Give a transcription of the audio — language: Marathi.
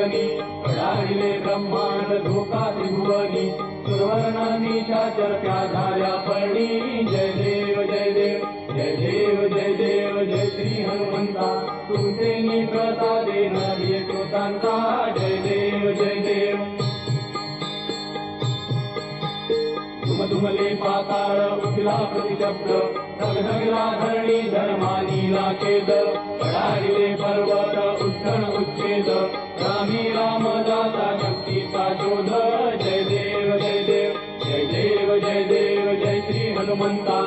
जीवनी अडाळिले ब्रह्मांड धोका त्रिभुवनी सुवर्णांनी चरत्या झाल्या पर्णी जय देव जय देव जय देव जय देव जय श्री हनुमंता तुमचे प्रसादे नव्हे कृतांता जय देव जय देव तुमले पाताळ उठला प्रतिशब्द ढगढगला धरणी धर्मानीला खेद अडाळिले पर्वत उत्खन उच्छेद रामी रामदासा शक्तीचा शोध जय देव जय देव जय देव जय देव जय श्री हनुमंता